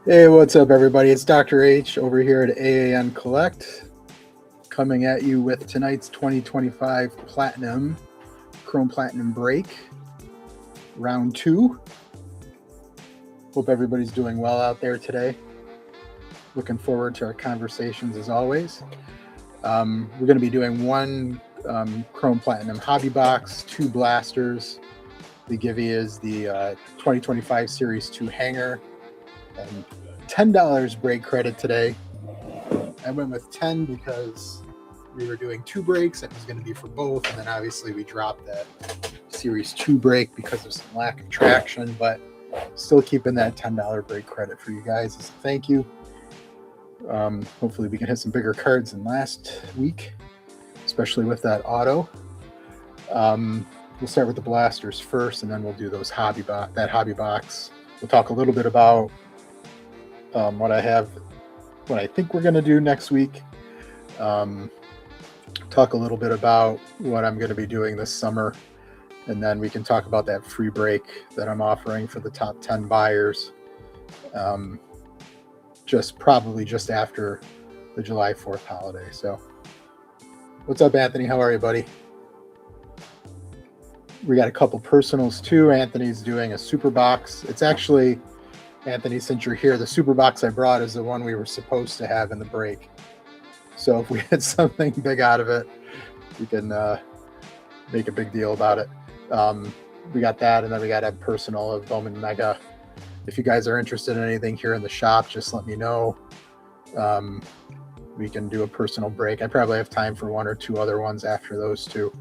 Hey, what's up, everybody? It's Dr. H over here at AAN Collect, coming at you with tonight's 2025 Platinum, Chrome Platinum Break, Round 2. Hope everybody's doing well out there today. Looking forward to our conversations as always. We're going to be doing one Chrome Platinum Hobby Box, 2 blasters. They give you is the 2025 Series 2 hanger, and $10 break credit today. I went with 10 because we were doing 2 breaks. It was going to be for both, and then obviously we dropped that Series 2 break because of some lack of traction, but still keeping that $10 break credit for you guys as a thank you. Hopefully we can hit some bigger cards than last week, especially with that auto. We'll start with the blasters first, and then we'll do those hobby box. We'll talk a little bit about what I think we're going to do next week. Talk a little bit about what I'm going to be doing this summer, and then we can talk about that free break that I'm offering for the top 10 buyers, probably just after the July 4th holiday. So what's up, Anthony? How are you, buddy? We got a couple personals too. Anthony's doing a super box. It's actually, Anthony, since you're here, the super box I brought is the one we were supposed to have in the break. So if we had something big out of it, we can make a big deal about it. We got that, and then we got a personal of Bowman Mega. If you guys are interested in anything here in the shop, just let me know. We can do a personal break. I probably have time for 1 or 2 other ones after those two.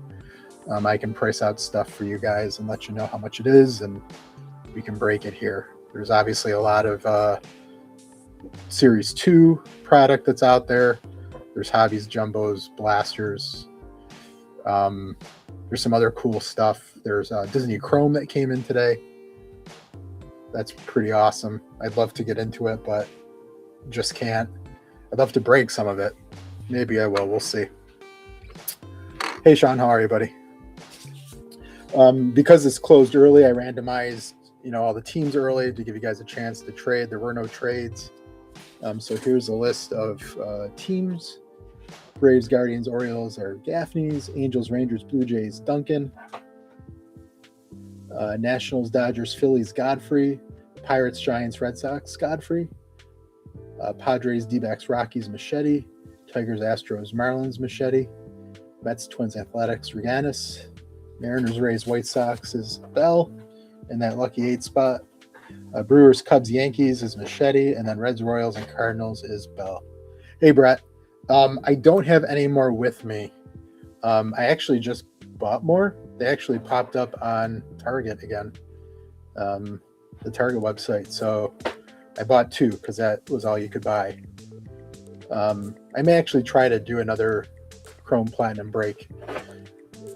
I can price out stuff for you guys and let you know how much it is, and we can break it here. There's obviously a lot of Series 2 product that's out there. There's hobbies, jumbos, blasters. There's some other cool stuff. There's Disney Chrome that came in today. That's pretty awesome. I'd love to get into it, but just can't. I'd love to break some of it. Maybe I will. We'll see. Hey, Sean, how are you, buddy? Because it's closed early, I randomized all the teams early to give you guys a chance to trade. There were no trades. So here's a list of teams. Braves, Guardians, Orioles are Gaffney's. Angels, Rangers, Blue Jays, Duncan. Nationals, Dodgers, Phillies, Godfrey. Pirates, Giants, Red Sox, Godfrey. Padres, D-backs, Rockies, Machete. Tigers, Astros, Marlins, Machete. Mets, Twins, Athletics, Reganis. Mariners, Rays, White Sox is Bell in that lucky 8 spot. Brewers, Cubs, Yankees is Machete, and then Reds, Royals, and Cardinals is Bell. Hey, Brett. I don't have any more with me. I actually just bought more. They actually popped up on Target again, the Target website. So I bought 2 because that was all you could buy. I may actually try to do another Chrome Platinum break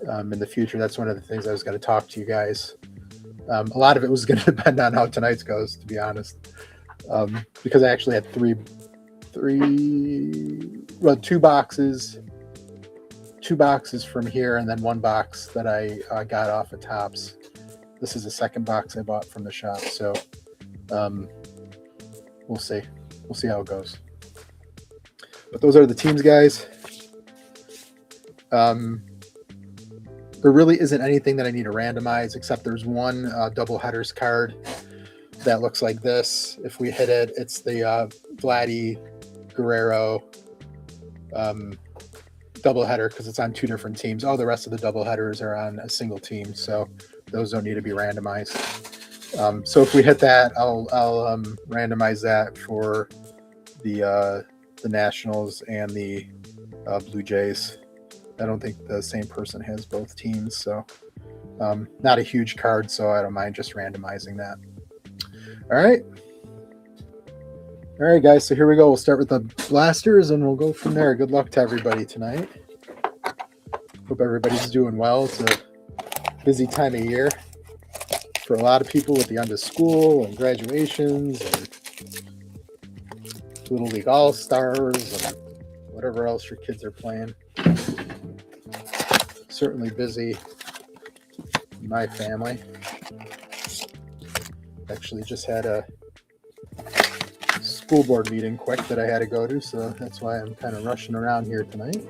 in the future. That's one of the things I was going to talk to you guys. A lot of it was going to depend on how tonight's goes, to be honest, because I actually had 2 boxes from here, and then 1 box that I got off of Topps. This is the second box I bought from the shop, so we'll see how it goes. But those are the teams, guys. There really isn't anything that I need to randomize, except there's one double headers card that looks like this. If we hit it, it's the Vladdy Guerrero double header because it's on 2 different teams. All the rest of the double headers are on a single team, so those don't need to be randomized. So if we hit that, I'll randomize that for the Nationals and the Blue Jays. I don't think the same person has both teams, so not a huge card, so I don't mind just randomizing that. All right, guys, so here we go. We'll start with the blasters, and we'll go from there. Good luck to everybody tonight. Hope everybody's doing well. It's a busy time of year for a lot of people with the end of school and graduations and Little League All-Stars and whatever else your kids are playing. Certainly busy in my family. Actually just had a school board meeting quick that I had to go to, so that's why I'm kind of rushing around here tonight.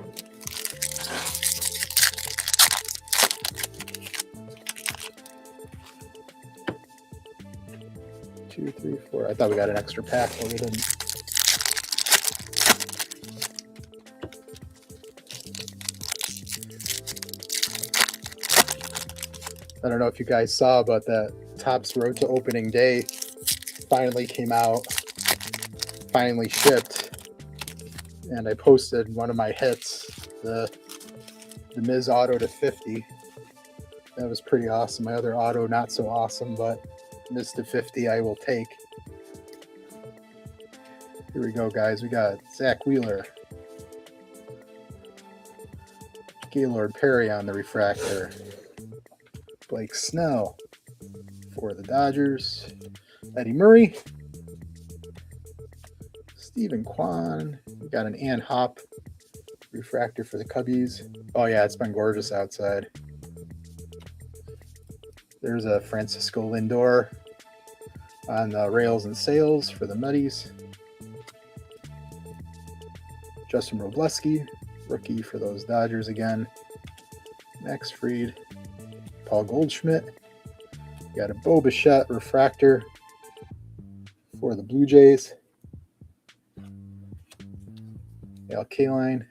Two, three, four. I thought we got an extra pack, but we didn't. I don't know if you guys saw, but that Topps Road to Opening Day finally came out, finally shipped, and I posted one of my hits, the Miz Auto to 50. That was pretty awesome. My other auto, not so awesome, but Miz to 50 I will take. Here we go, guys. We got Zach Wheeler, Gaylord Perry on the refractor, Blake Snell for the Dodgers, Eddie Murray, Stephen Kwan. We got an Ann Hop refractor for the Cubbies. Oh yeah, it's been gorgeous outside. There's a Francisco Lindor on the rails and sails for the Muddies. Justin Robleski, rookie for those Dodgers again. Max Fried, Paul Goldschmidt. Got a Bo Bichette refractor for the Blue Jays. Al Kaline.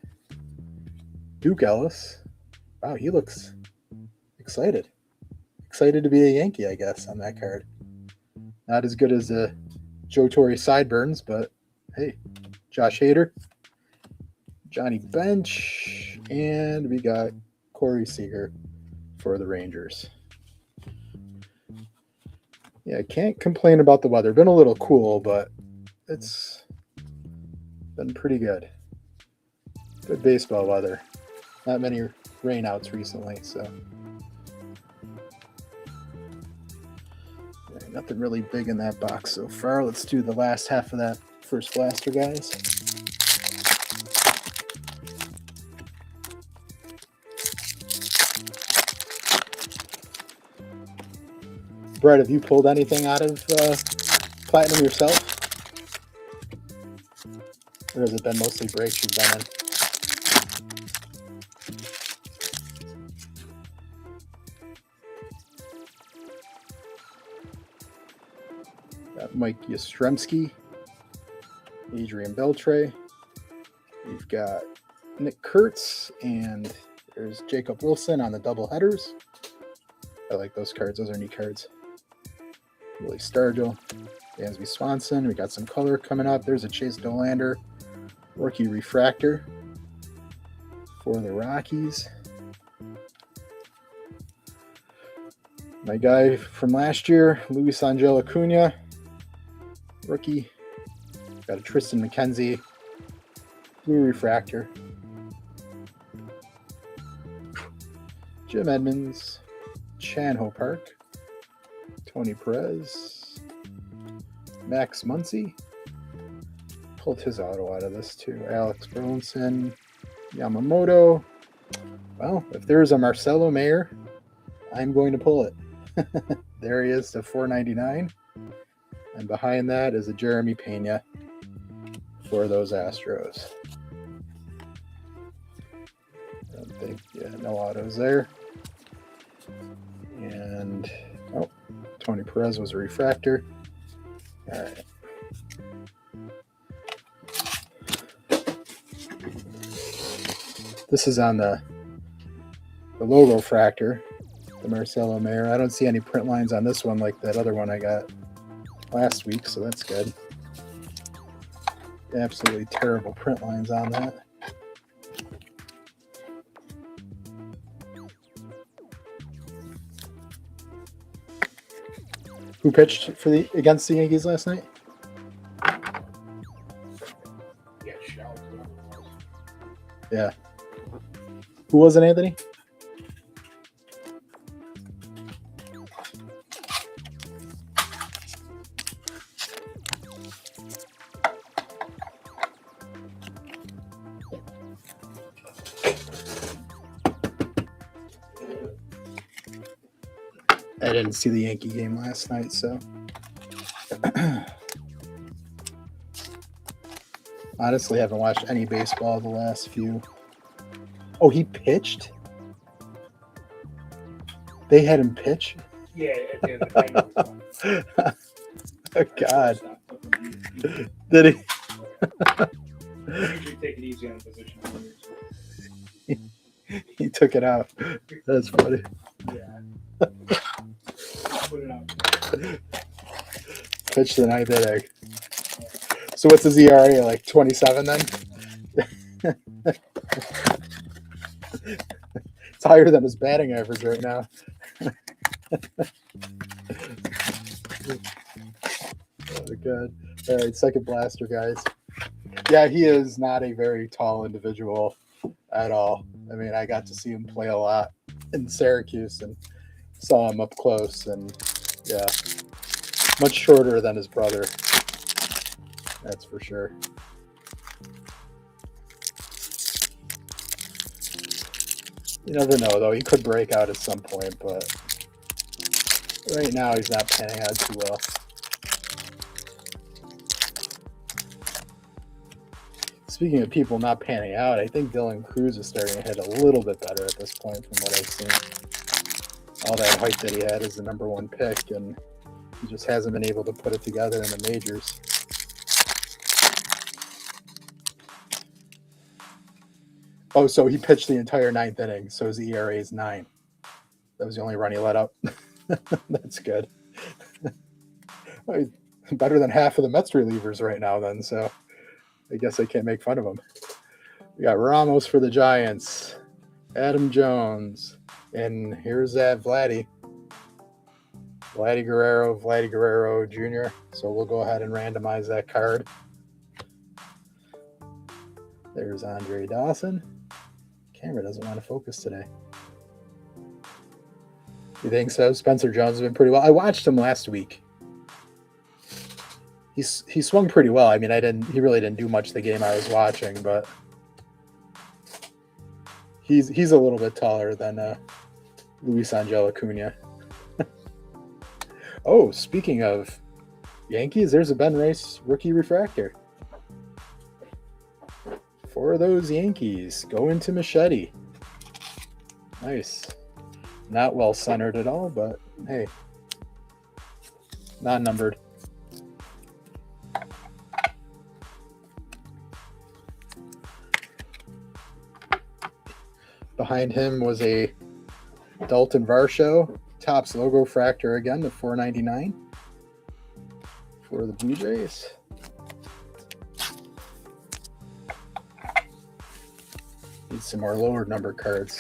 Duke Ellis. Wow, he looks excited. Excited to be a Yankee, I guess, on that card. Not as good as the Joe Torre sideburns, but hey, Josh Hader, Johnny Bench, and we got Corey Seager for the Rangers. Yeah, I can't complain about the weather. Been a little cool, but it's been pretty good. Good baseball weather. Not many rainouts recently, so. Right, nothing really big in that box so far. Let's do the last half of that first blaster, guys. Brett, have you pulled anything out of Platinum yourself? Or has it been mostly breaks you've been in? Got Mike Yastrzemski, Adrian Beltre. We've got Nick Kurtz, and there's Jacob Wilson on the double headers. I like those cards. Those are neat cards. Willie Stargell, Dansby Swanson. We got some color coming up. There's a Chase Dolander rookie refractor for the Rockies. My guy from last year, Luis Angel Acuna, rookie. Got a Tristan McKenzie blue refractor. Jim Edmonds, Chan-Ho Park, Tony Perez, Max Muncy. Pulled his auto out of this too. Alex Burleson, Yamamoto. Well, if there's a Marcelo Mayer, I'm going to pull it. There he is to $4.99. And behind that is a Jeremy Pena for those Astros. I don't think, no autos there. And, Tony Perez was a refractor. All right. This is on the logo fractor, the Marcelo Mayer. I don't see any print lines on this one like that other one I got last week, so that's good. Absolutely terrible print lines on that. Who pitched for against the Yankees last night? Yeah. Who was it, Anthony? I didn't see the Yankee game last night, so. Honestly, haven't watched any baseball the last few. Oh, he pitched? They had him pitch? Yeah, at the end of the night. Oh, God. Did he? Usually take it easy on the position. He took it out. That's funny. Yeah. Put it out. Pitched the ninth inning. So what's his ERA? Like 27 then? It's higher than his batting average right now. Oh, God. All right, second blaster, guys. Yeah, he is not a very tall individual at all. I mean, I got to see him play a lot in Syracuse and saw him up close, and yeah, much shorter than his brother. That's for sure. You never know, though. He could break out at some point, but right now he's not panning out too well. Speaking of people not panning out, I think Dylan Cruz is starting to hit a little bit better at this point from what I've seen. All that hype that he had as the number one pick, and he just hasn't been able to put it together in the majors. Oh, so he pitched the entire ninth inning, so his ERA is 9. That was the only run he let up. That's good. Well, he's better than half of the Mets relievers right now then, so I guess I can't make fun of him. We got Ramos for the Giants, Adam Jones, and here's that Vladdy Guerrero Jr. So we'll go ahead and randomize that card. There's Andre Dawson. Camera doesn't want to focus today. You think so? Spencer Jones has been pretty well. I watched him last week. He swung pretty well. I mean, he really didn't do much the game I was watching, but he's a little bit taller than Luis Angel Acuna. Oh, speaking of Yankees, there's a Ben Rice rookie refractor. For those Yankees, go into Machete. Nice. Not well centered at all, but hey, not numbered. Behind him was a Dalton Varsho Topps logo fractor again, the $4.99 for the Blue Jays. Need some more lower number cards.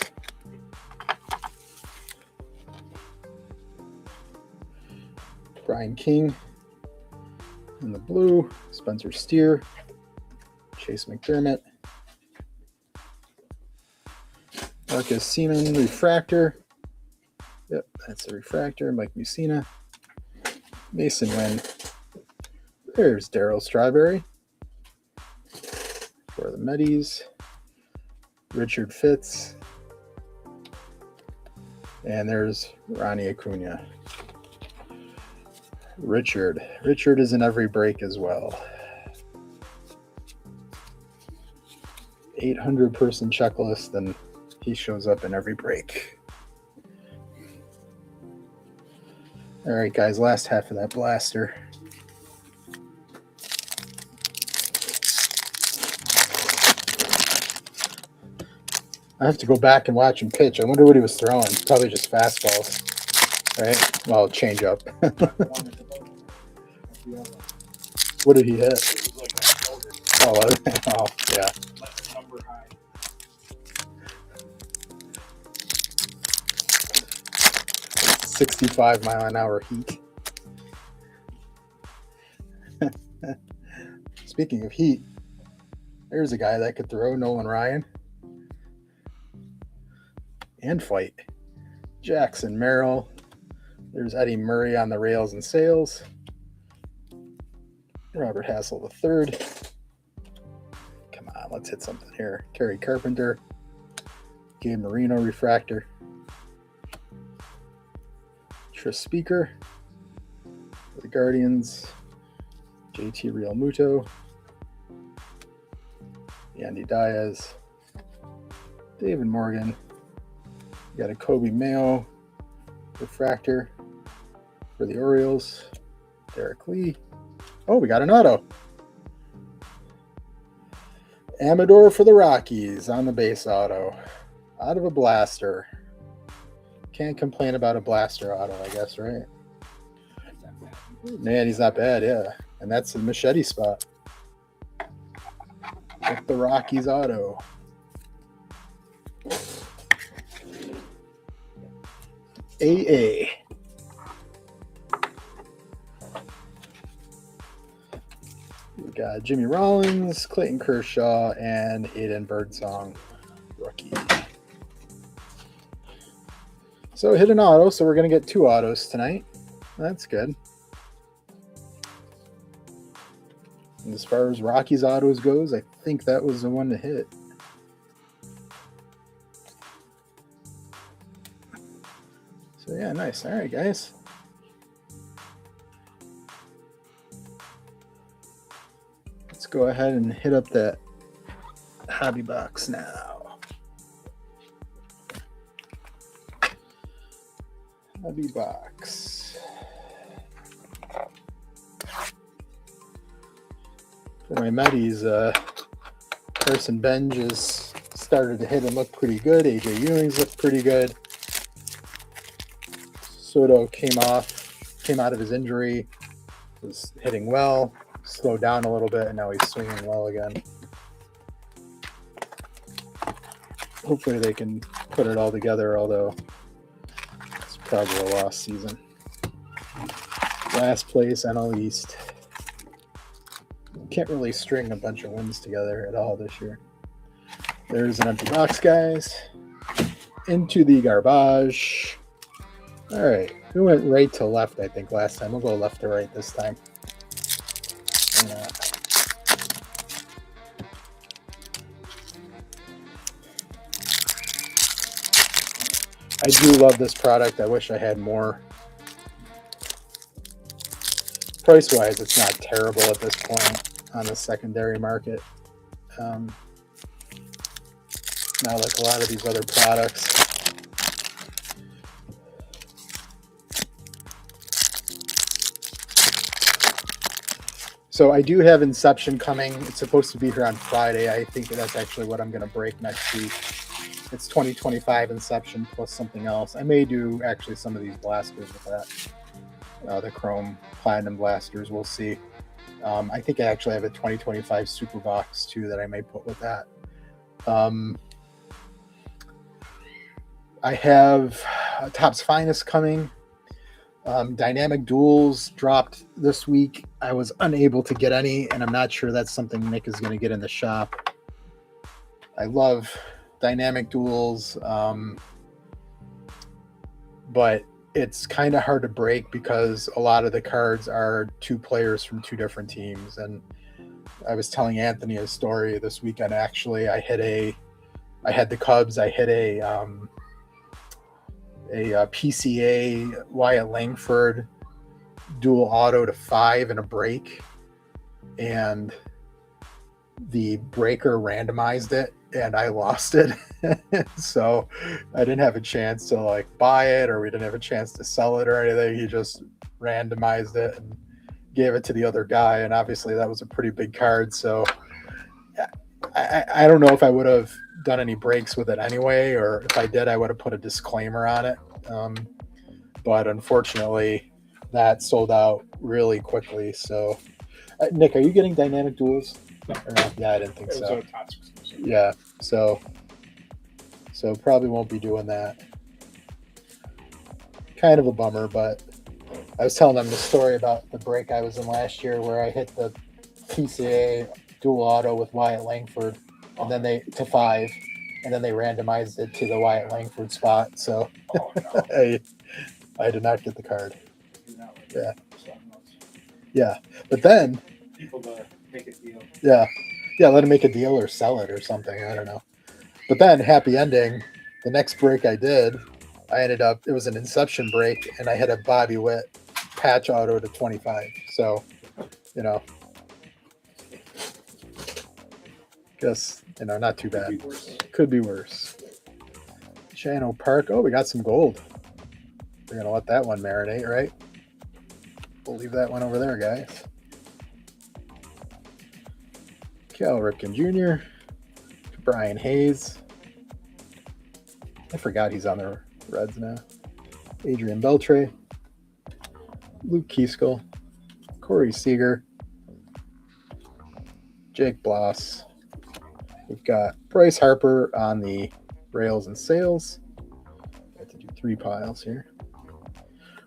Brian King in the blue, Spencer Steer, Chase McDermott, Marcus Seaman refractor. Yep, that's a refractor. Mike Mussina, Mason Wynn. There's Darryl Strawberry for the Medis. Richard Fitz. And there's Ronnie Acuna. Richard is in every break as well. 800-person checklist, and he shows up in every break. All right, guys, last half of that blaster. I have to go back and watch him pitch. I wonder what he was throwing. Probably just fastballs, right? Well, change up. What did he hit? Oh, yeah. 65-mile-an-hour heat. Speaking of heat, there's a guy that could throw, Nolan Ryan. And fight. Jackson Merrill. There's Eddie Murray on the rails and sails. Robert Hassel III. Come on, let's hit something here. Kerry Carpenter. Gabe Marino refractor. Tris Speaker. For the Guardians. JT Realmuto. Yandy Diaz, David Morgan. We got a Kobe Mayo refractor for the Orioles. Derek Lee. Oh, we got an auto. Amador for the Rockies on the base auto. Out of a blaster. Can't complain about a blaster auto, I guess, right? Man, he's not bad, yeah. And that's the machete spot. With the Rockies auto. AA. We got Jimmy Rollins, Clayton Kershaw, and Aiden Birdsong, rookie. So hit an auto, so we're going to get 2 autos tonight. That's good. And as far as Rockies autos goes, I think that was the one to hit. So yeah, nice. All right, guys. Let's go ahead and hit up that hobby box now. Hobby box. For my Metis, Carson Benj has started to hit and look pretty good. AJ Ewing's looked pretty good. Soto came out of his injury, was hitting well, slowed down a little bit, and now he's swinging well again. Hopefully they can put it all together, although it's probably a lost season. Last place, NL East. Can't really string a bunch of wins together at all this year. There's an empty box, guys. Into the garbage. All right. We went right to left, I think, last time. We'll go left to right this time. I do love this product. I wish I had more. Price-wise, it's not terrible at this point on the secondary market. Not like a lot of these other products. So I do have Inception coming. It's supposed to be here on Friday. I think that's actually what I'm going to break next week. It's 2025 Inception plus something else. I may do actually some of these blasters with that. The Chrome Platinum blasters. We'll see. I think I actually have a 2025 Super Box too that I may put with that. I have Topps Finest coming. Dynamic Duels dropped this week. I was unable to get any, and I'm not sure that's something Nick is going to get in the shop. I love Dynamic Duels, but it's kind of hard to break because a lot of the cards are 2 players from 2 different teams. And I was telling Anthony a story this weekend. Actually, I had the Cubs. I hit a PCA Wyatt Langford dual auto to 5 in a break, and the breaker randomized it and I lost it. So I didn't have a chance to like buy it, or we didn't have a chance to sell it or anything. He just randomized it and gave it to the other guy, and obviously that was a pretty big card. So I don't know if I would have done any breaks with it anyway, or if I did, I would have put a disclaimer on it. But unfortunately, that sold out really quickly. So, Nick, are you getting Dynamic Duels? No. Or not? Yeah, I didn't think so. It was exclusive. Yeah, so probably won't be doing that. Kind of a bummer, but I was telling them the story about the break I was in last year where I hit the PCA dual auto with Wyatt Langford, and then to 5, and then they randomized it to the Wyatt Langford spot. So I did not get the card. Yeah. Yeah, but then People to make a deal. Yeah, let him make a deal or sell it or something. I don't know. But then, happy ending, the next break I did, it was an Inception break, and I had a Bobby Witt patch auto to 25. So, Guess, not too Could be bad. worse. Could be worse. Chano Park. Oh, we got some gold. We're going to let that one marinate, right? We'll leave that one over there, guys. Cal Ripken Jr., Brian Hayes. I forgot he's on the Reds now. Adrian Beltre, Luke Keeskill, Corey Seager, Jake Bloss. We've got Bryce Harper on the rails and sails. I have to do 3 piles here.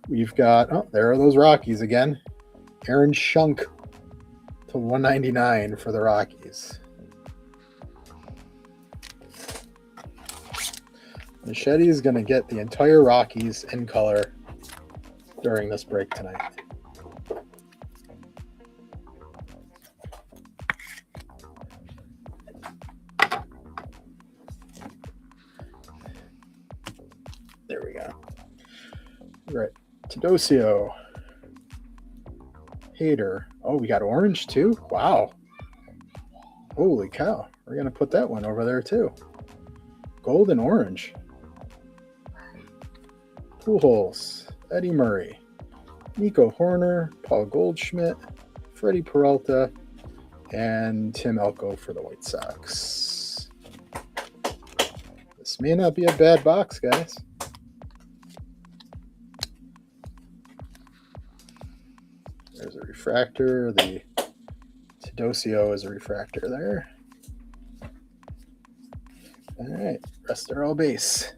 We've got, there are those Rockies again. Aaron Schunk to 199 for the Rockies. Machete is going to get the entire Rockies in color during this break tonight. There we go. Right. Teodosio. Hader. Oh, we got orange too? Wow. Holy cow. We're going to put that one over there too. Gold and orange. Pujols, Eddie Murray, Nico Horner, Paul Goldschmidt, Freddie Peralta, and Tim Elko for the White Sox. This may not be a bad box, guys. There's a refractor. The Teodosio is a refractor there. All right, rest are all base.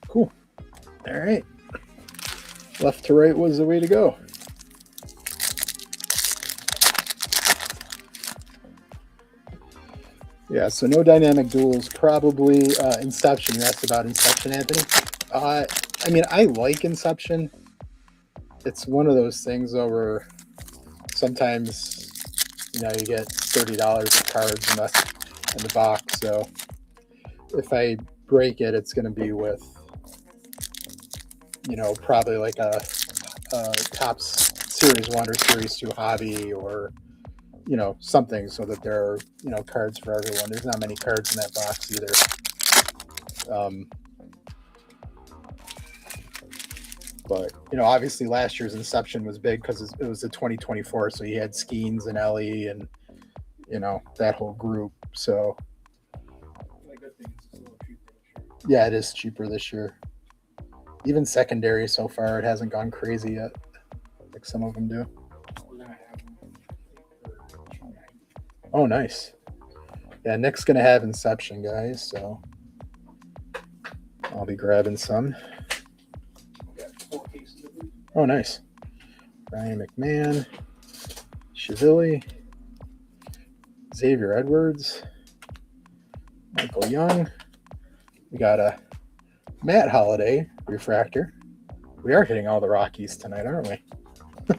Cool. All right. Left to right was the way to go. Yeah, so no dynamic duels. Probably Inception. You asked about Inception, Anthony. I like Inception. It's one of those things where sometimes, you get $30 of cards in the box. So if I break it, it's going to be with, probably like a Topps Series 1 or Series 2 hobby or, something so that there are, cards for everyone. There's not many cards in that box either. But, obviously last year's Inception was big because it was the 2024. So you had Skeens and Ellie and, that whole group. So, yeah, it is cheaper this year. Even secondary so far, it hasn't gone crazy yet, like some of them do. Oh, nice. Yeah, Nick's going to have Inception, guys, so I'll be grabbing some. Oh, nice. Ryan McMahon, Shivili, Xavier Edwards, Michael Young. We got a Matt Holliday refractor. We are hitting all the Rockies tonight, aren't we?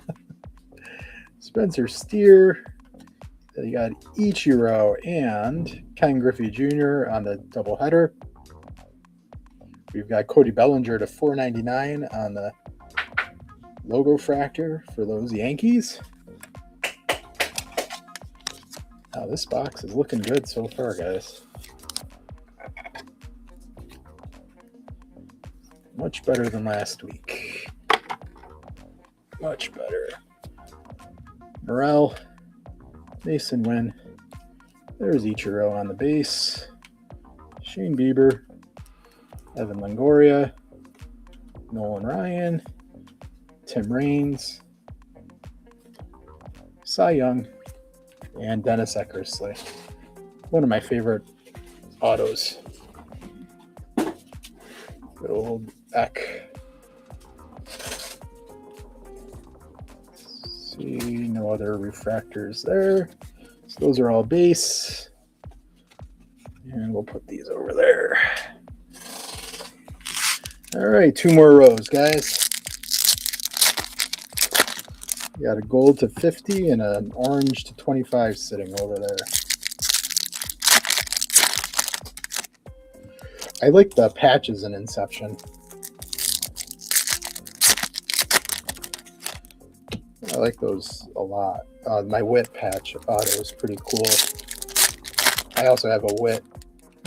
Spencer Steer. Then you got Ichiro and Ken Griffey Jr. on the doubleheader. We've got Cody Bellinger to $4.99 on the logo fractor for those Yankees. Now this box is looking good so far, guys. Much better than last week. Much better. Morel, Mason Wynn. There's Ichiro on the base. Shane Bieber, Evan Longoria, Nolan Ryan, Tim Raines, Cy Young, and Dennis Eckersley. One of my favorite autos. Good old Eck. See, no other refractors there. So those are all base. And we'll put these over there. All right, 2 more rows, guys. You got a gold to 50 and an orange to 25 sitting over there. I like the patches in Inception. I like those a lot. My Wit patch auto is pretty cool. I also have a Wit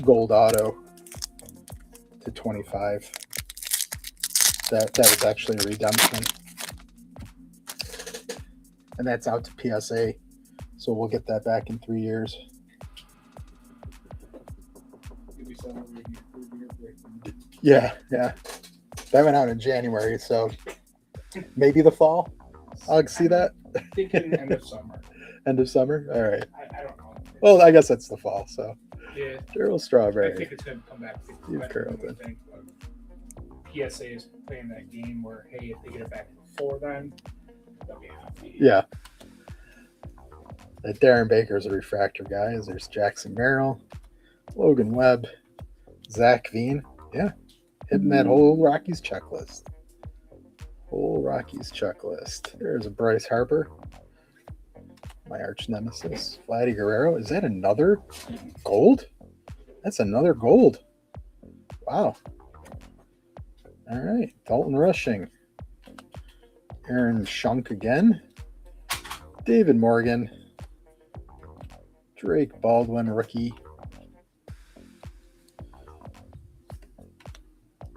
gold auto to 25. That was actually a redemption. And that's out to PSA. So we'll get that back in 3 years. Give me some review break. Yeah. That went out in January, so maybe the fall. I'll see that. Thinking end of summer. End of summer? All right. I don't know. Well, I guess that's the fall, so. Yeah. Gerald I Strawberry. think it's going to come back. Steve better than we Carlton. think, but PSA is playing that game where, hey, if they get it back before then, they'll be happy. Yeah. Darren Baker's a refractor, guys. There's Jackson Merrill, Logan Webb, Zach Veen. Yeah. Hitting that whole Rockies checklist. There's a Bryce Harper. My arch nemesis. Vladdy Guerrero. Is that another gold? That's another gold. Wow. All right. Dalton Rushing. Aaron Schunk again. David Morgan. Drake Baldwin, rookie.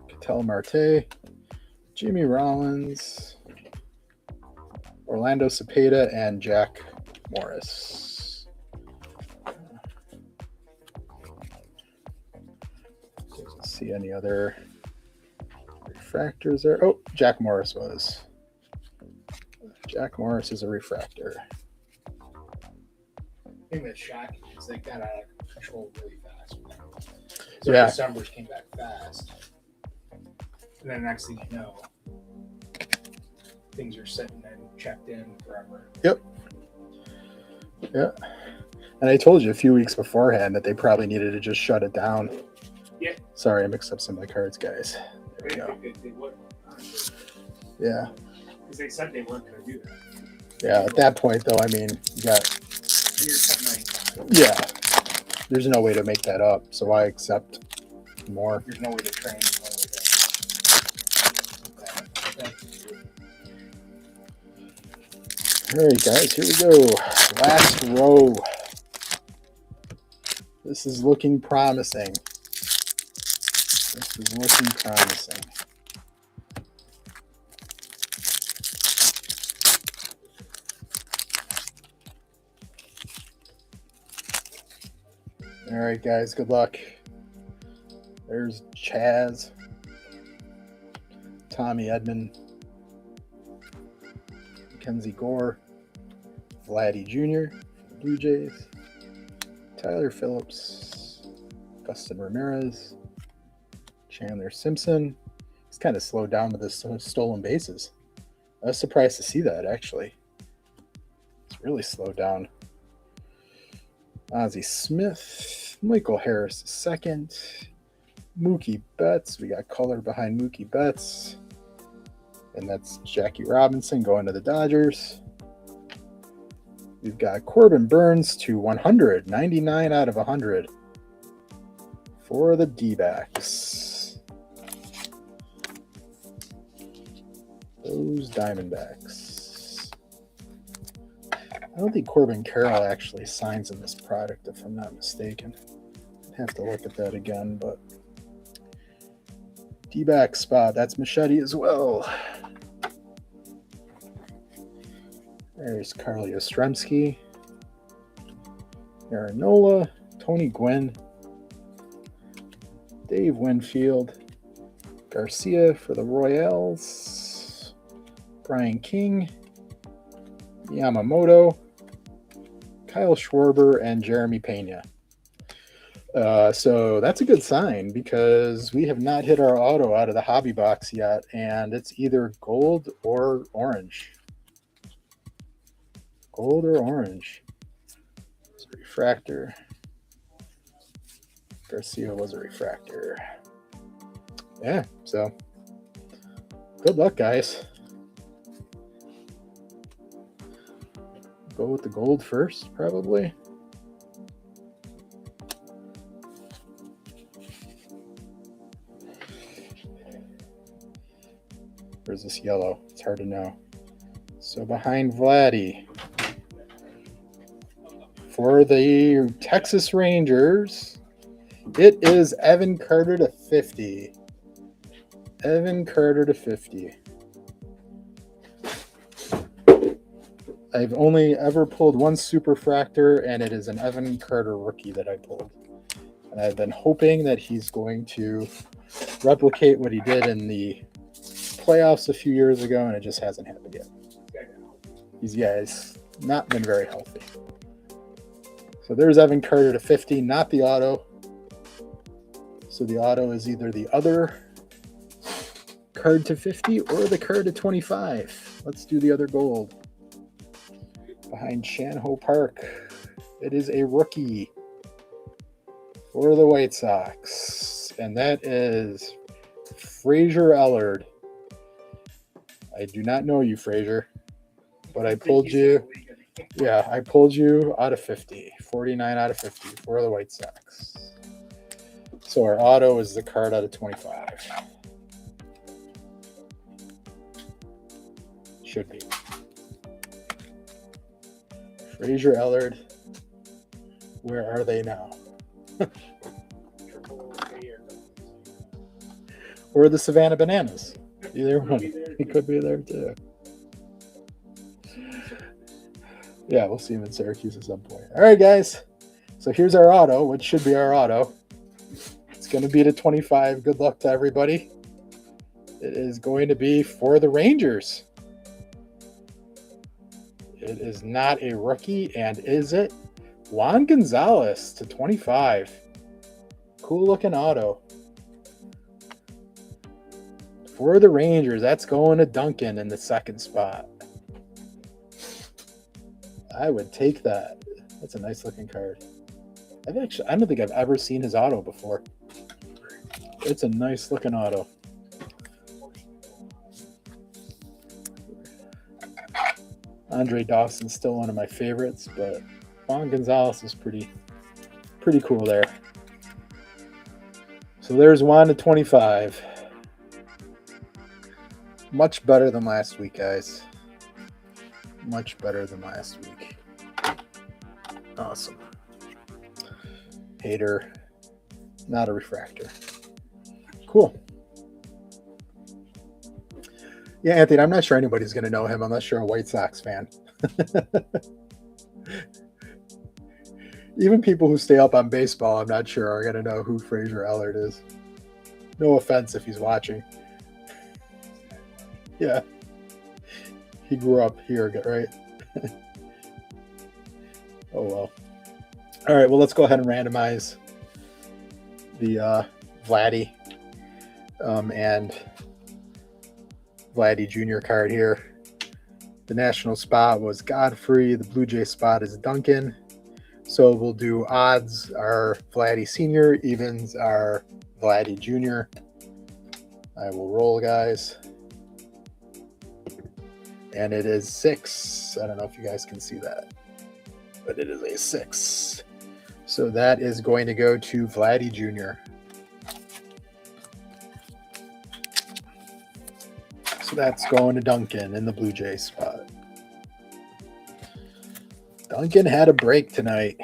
Ketel Marte. Jimmy Rollins. Orlando Cepeda, and Jack Morris. Doesn't see any other refractors there. Oh, Jack Morris was. Jack Morris is a refractor. The thing that's shocking is they got out of control really fast. Yeah. December's came back fast. And then next thing you know, things are sitting and checked in forever. Yep. Yeah. And I told you a few weeks beforehand that they probably needed to just shut it down. Yeah. Sorry, I mixed up some of my cards, guys. There we go. They would, honestly. Yeah. Because they said they weren't going to do that. Yeah. At that point, though, I mean, you got. And you're 10-9. Yeah. There's no way to make that up. So why accept more? There's no way to train. All right, guys, here we go. Last row. This is looking promising. All right, guys, good luck. There's Chaz, Tommy Edman, Mackenzie Gore, Vladdy Jr. for the Blue Jays, Tyler Phillips, Dustin Ramirez, Chandler Simpson. He's kind of slowed down with his stolen bases. I was surprised to see that, actually. It's really slowed down. Ozzie Smith, Michael Harris II, Mookie Betts. We got color behind Mookie Betts. And that's Jackie Robinson going to the Dodgers. We've got Corbin Burns to 100, 99 out of 100 for the D-backs. Those Diamondbacks. I don't think Corbin Carroll actually signs in this product, if I'm not mistaken. I'd have to look at that again, but D-back spot, that's Machete as well. There's Carly Ostremski, Aaron Nola, Tony Gwynn, Dave Winfield, Garcia for the Royals, Brian King, Yamamoto, Kyle Schwarber, and Jeremy Pena. So that's a good sign because we have not hit our auto out of the hobby box yet, and it's either gold or orange. Gold or orange. It's a refractor. Garcia was a refractor. Yeah, so good luck, guys. Go with the gold first, probably. Where's this yellow? It's hard to know. So behind Vladdy, for the Texas Rangers, it is Evan Carter to 50. Evan Carter to 50. I've only ever pulled one Superfractor, and it is an Evan Carter rookie that I pulled. And I've been hoping that he's going to replicate what he did in the playoffs a few years ago, and it just hasn't happened yet. These guys not been very healthy. So there's Evan Carter to 50, not the auto. So the auto is either the other card to 50 or the card to 25. Let's do the other gold. Behind Shanho Park, it is a rookie for the White Sox, and that is Fraser Ellard. I do not know you, Fraser, but I pulled you. Yeah, I pulled you out of 50. 49 out of 50 for the White Sox. So our auto is the card out of 25. Should be. Fraser Ellard. Where are they now? Or the Savannah Bananas. Either one. He could be there too. Yeah, we'll see him in Syracuse at some point. All right, guys. So here's our auto, which should be our auto. It's going to be to 25. Good luck to everybody. It is going to be for the Rangers. It is not a rookie, and is it Juan Gonzalez to 25? Cool looking auto. For the Rangers, that's going to Duncan in the second spot. I would take that. That's a nice looking card. I don't think I've ever seen his auto before. It's a nice looking auto. Andre Dawson's still one of my favorites, but Juan Gonzalez is pretty cool there. So there's Juan to 25. Much better than last week, guys. Much better than last week. Awesome. Hater, not a refractor. Cool. Yeah, Anthony, I'm not sure anybody's going to know him unless you're a White Sox fan. Even people who stay up on baseball, I'm not sure are going to know who Fraser Ellard is. No offense if he's watching. Yeah. He grew up here, right? Oh, well. All right, well, let's go ahead and randomize the Vladdy and Vladdy Jr. card here. The national spot was Godfrey. The Blue Jay spot is Duncan. So we'll do odds are Vladdy Sr., evens are Vladdy Jr. I will roll, guys. And it is 6. I don't know if you guys can see that, but it is a 6. So that is going to go to Vladdy Jr. So that's going to Duncan in the Blue Jay spot. Duncan had a break tonight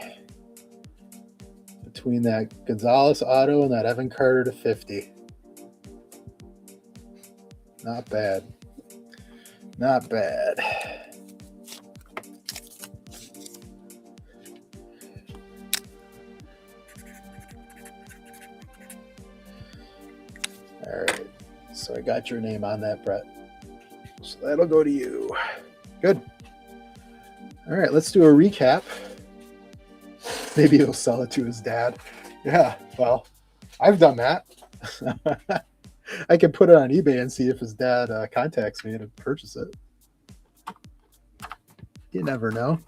between that Gonzalez auto and that Evan Carter to 50. Not bad. Not bad. All right. So I got your name on that, Brett. So that'll go to you. Good. All right, let's do a recap. Maybe he'll sell it to his dad. Yeah, well, I've done that. I can put it on eBay and see if his dad contacts me to purchase it. You never know.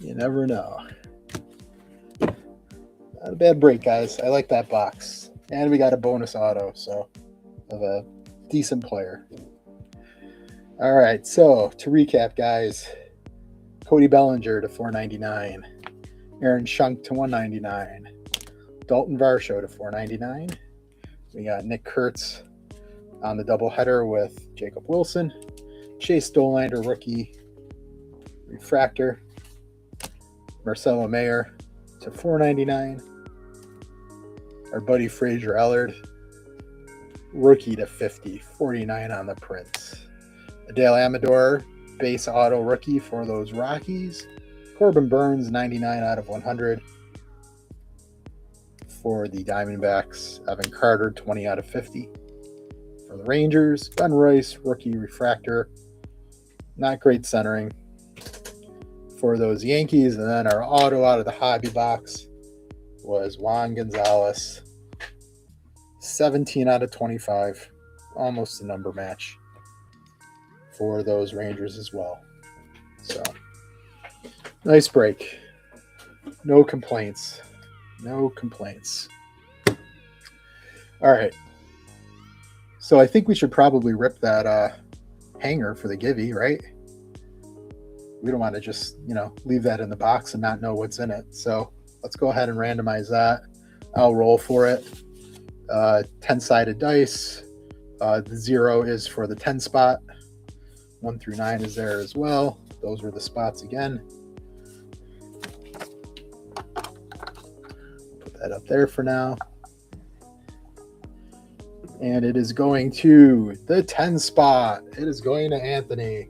You never know. Not a bad break, guys. I like that box. And we got a bonus auto, so of a decent player. All right, so to recap, guys, Cody Bellinger to $4.99. Aaron Schunk to $1.99. Dalton Varsho to $4.99. We got Nick Kurtz on the doubleheader with Jacob Wilson. Chase Dollander, rookie refractor. Marcelo Mayer to $4.99. Our buddy Fraser Ellard, rookie to 50, 49 on the prints. Adele Amador, base auto rookie for those Rockies. Corbin Burns, 99 out of 100 for the Diamondbacks. Evan Carter, 20 out of 50 for the Rangers. Ben Royce, rookie refractor. Not great centering for those Yankees. And then our auto out of the hobby box was Juan Gonzalez, 17 out of 25. Almost a number match for those Rangers as well. So, nice break. No complaints. No complaints. All right. So I think we should probably rip that hanger for the Givey, right? We don't want to just, leave that in the box and not know what's in it. So let's go ahead and randomize that. I'll roll for it. 10-sided dice. The 0 is for the 10 spot. 1 through 9 is there as well. Those were the spots again. Put that up there for now. And it is going to the 10 spot. It is going to Anthony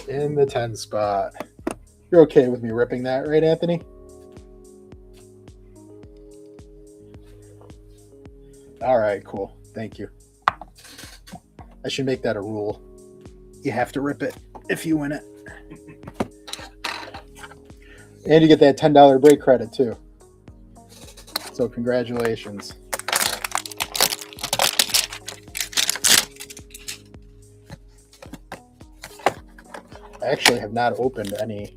in the 10 spot. You're okay with me ripping that, right, Anthony? All right, cool. Thank you. I should make that a rule. You have to rip it if you win it. And you get that $10 break credit too. So congratulations. I actually have not opened any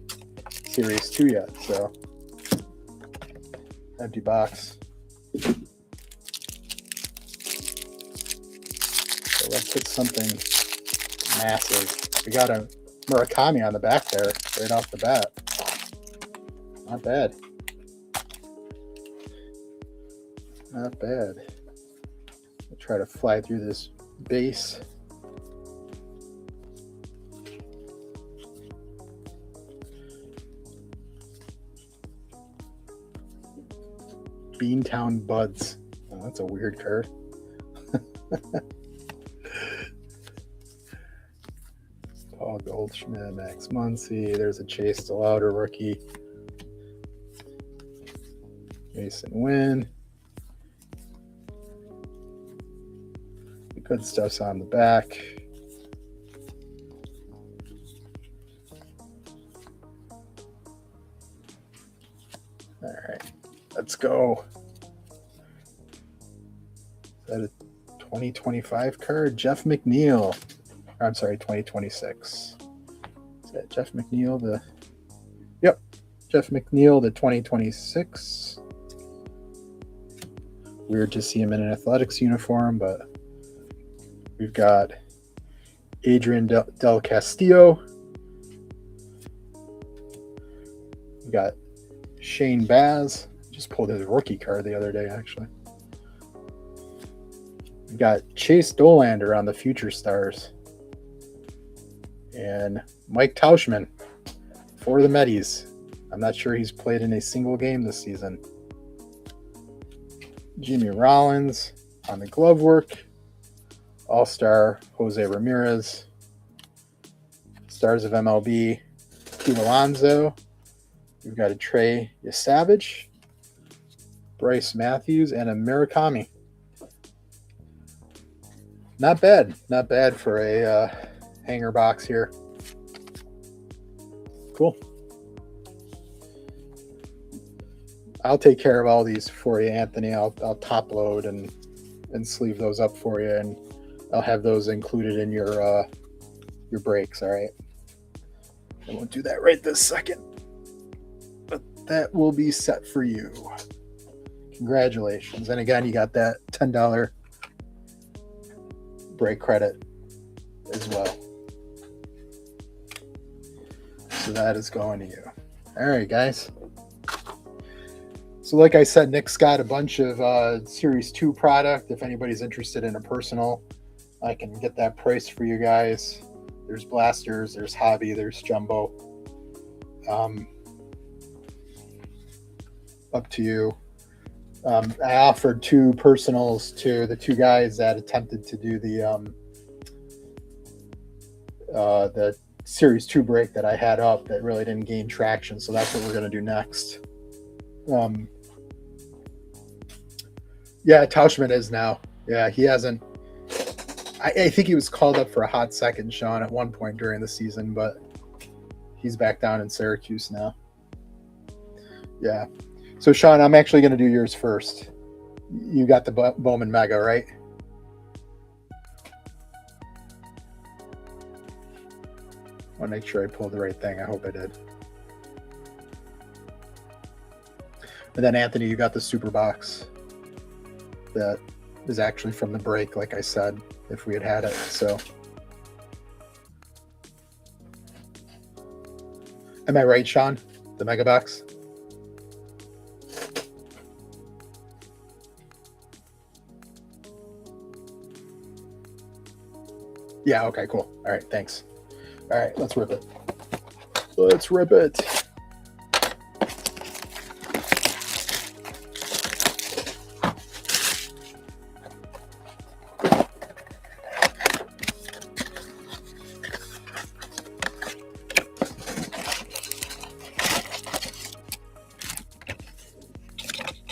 Series 2 yet, so empty box. So let's hit something massive. We got a Murakami on the back there right off the bat. Not bad. Not bad. I'll try to fly through this base. Beantown Buds. Oh, that's a weird card. Paul Goldschmidt, Max Muncy. There's a Chase DeLauder rookie. Mason Wynn. The good stuff's on the back. All right, let's go. Is that a 2025 card? Jeff McNeil. I'm sorry, 2026. Is that Jeff McNeil? Yep, Jeff McNeil, the 2026. Weird to see him in an athletics uniform, but we've got Adrian Del Castillo. We've got Shane Baz. Just pulled his rookie card the other day, actually. We've got Chase Dollander on the Future Stars. And Mike Tauschman for the Metis. I'm not sure he's played in a single game this season. Jimmy Rollins on the glove work. All-Star Jose Ramirez. Stars of MLB, Pete Alonso. We've got a Trey Yesavage, Bryce Matthews, and a Murakami. Not bad. Not bad for a hanger box here. Cool. I'll take care of all these for you, Anthony. I'll top load and sleeve those up for you, and I'll have those included in your breaks. All right. I won't do that right this second, but that will be set for you. Congratulations. And again, you got that $10 break credit as well. So that is going to you. All right, guys. So like I said, Nick's got a bunch of Series 2 product. If anybody's interested in a personal, I can get that price for you guys. There's blasters, there's hobby, there's jumbo. Up to you. I offered 2 personals to the 2 guys that attempted to do the Series 2 break that I had up that really didn't gain traction. So that's what we're going to do next. Yeah, Tauschman is now. Yeah, he hasn't. I think he was called up for a hot second, Sean, at one point during the season, but he's back down in Syracuse now. Yeah. So, Sean, I'm actually going to do yours first. You got the Bowman Mega, right? I want to make sure I pulled the right thing. I hope I did. And then, Anthony, you got the Super Box. That is actually from the break, like I said, if we had it. So, am I right, Sean? The Mega Box? Yeah, okay, cool. All right, thanks. All right, let's rip it. Let's rip it.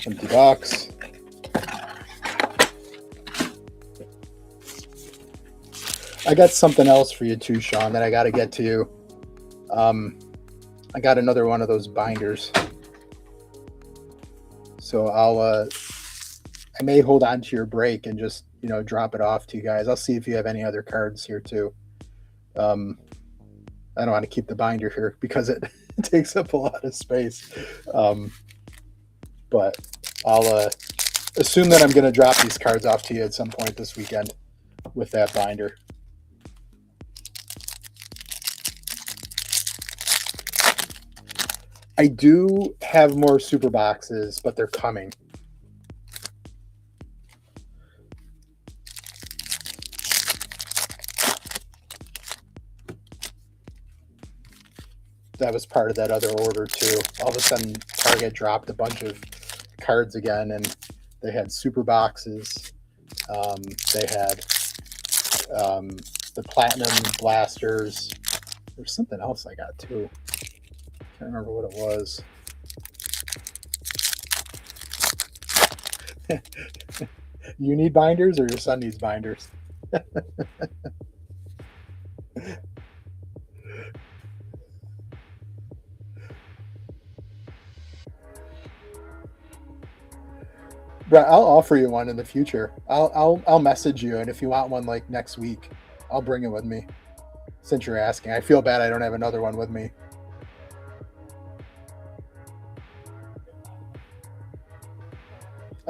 Empty box. I got something else for you too, Sean, that I got to get to you. I got another one of those binders. So I may hold on to your break and just, drop it off to you guys. I'll see if you have any other cards here too. I don't want to keep the binder here because it takes up a lot of space. But I'll assume that I'm going to drop these cards off to you at some point this weekend with that binder. I do have more super boxes, but they're coming. That was part of that other order too. All of a sudden, Target dropped a bunch of cards again, and they had super boxes. They had the platinum blasters. There's something else I got too. Can't remember what it was. You need binders, or your son needs binders? But I'll offer you one in the future. I'll message you, and if you want one like next week, I'll bring it with me. Since you're asking, I feel bad I don't have another one with me.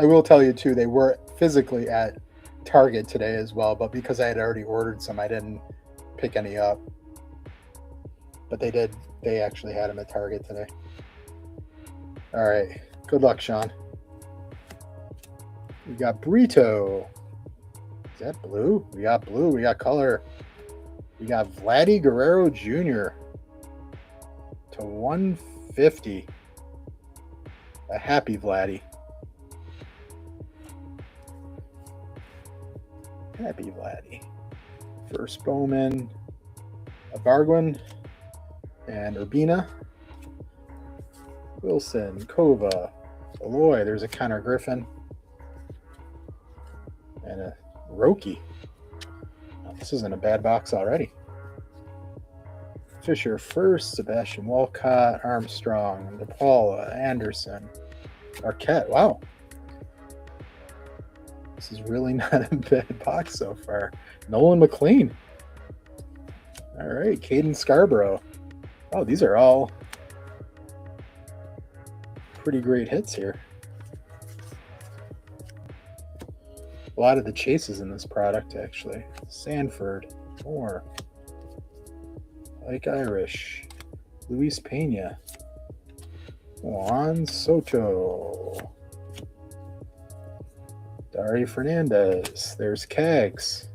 I will tell you too, they were physically at Target today as well, but because I had already ordered some, I didn't pick any up. But they did. They actually had them at Target today. All right. Good luck, Sean. We got Brito. Is that blue? We got blue. We got color. We got Vladdy Guerrero Jr. to 150. A happy Vladdy. Happy Vladdy. First Bowman, a Barguin, and Urbina. Wilson, Kova, Aloy. There's a Connor Griffin. And a Roki. Oh, this isn't a bad box already. Fisher first, Sebastian Walcott, Armstrong, DePaula, Anderson, Arquette. Wow. This is really not a bad box so far. Nolan McLean. All right, Caden Scarborough. Oh, these are all pretty great hits here. A lot of the chases in this product, actually. Sanford, Moore, Mike Irish, Luis Pena. Juan Soto. Dari Fernandez. There's Kags.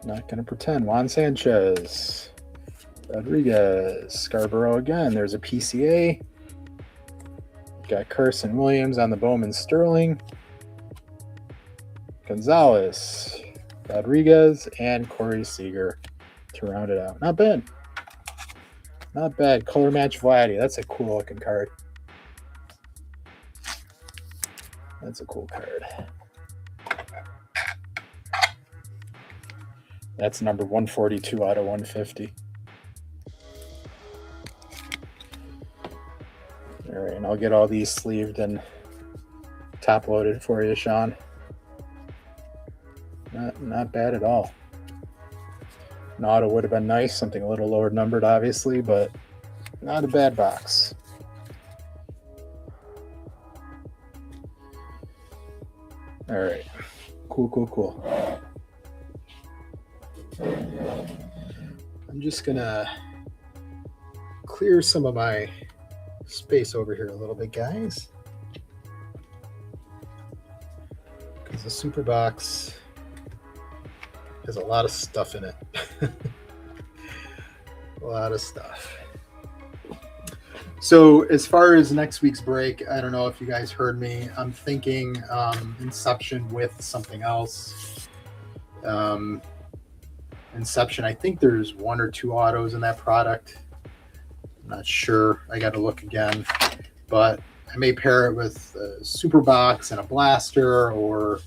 Not going to pretend. Juan Sanchez. Rodriguez. Scarborough again. There's a PCA. Got Carson Williams on the Bowman Sterling. Gonzalez. Rodriguez. And Corey Seager to round it out. Not bad. Not bad. Color match Vladdy. That's a cool looking card. That's a cool card. That's number 142 out of 150. All right, and I'll get all these sleeved and top loaded for you, Sean. Not bad at all. An auto would have been nice, something a little lower numbered, obviously, but not a bad box. All right, cool. I'm just gonna clear some of my space over here a little bit, guys, because the super box has a lot of stuff in it. A lot of stuff. So as far as next week's break, I don't know if you guys heard me. I'm thinking Inception with something else. Inception, I think there's 1 or 2 autos in that product. I'm not sure. I got to look again. But I may pair it with a super box and a blaster, or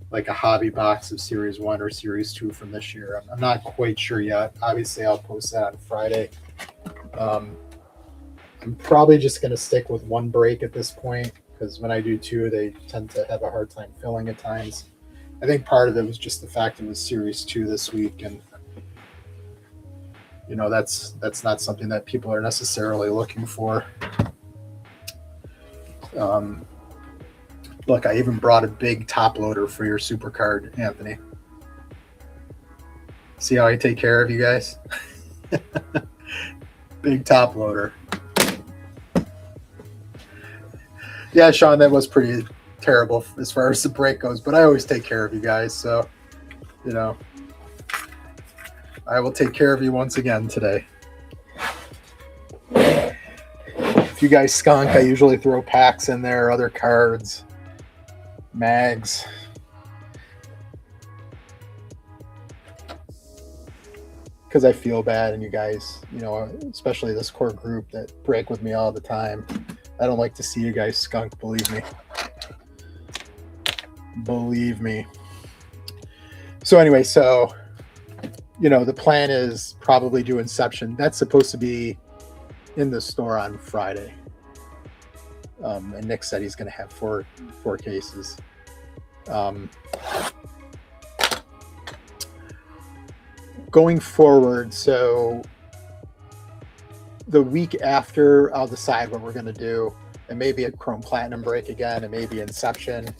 like a hobby box of Series 1 or Series 2 from this year. I'm not quite sure yet. Obviously, I'll post that on Friday. I'm probably just going to stick with 1 break at this point, because when I do 2, they tend to have a hard time filling at times. I think part of it was just the fact it was Series 2 this week, and you know, that's not something that people are necessarily looking for. Look, I even brought a big top loader for your super card, Anthony. See how I take care of you guys? Big top loader. Yeah, Sean, that was pretty terrible as far as the break goes, but I always take care of you guys, so, you know, I will take care of you once again today. If you guys skunk, I usually throw packs in there, other cards, mags. Because I feel bad, and you guys, you know, especially this core group that break with me all the time, I don't like to see you guys skunk, believe me. Believe me. So anyway, so, you know, the plan is probably do Inception. That's supposed to be in the store on Friday. And Nick said he's going to have four cases. Going forward, so the week after, I'll decide what we're going to do. And maybe a Chrome Platinum break again, and maybe Inception.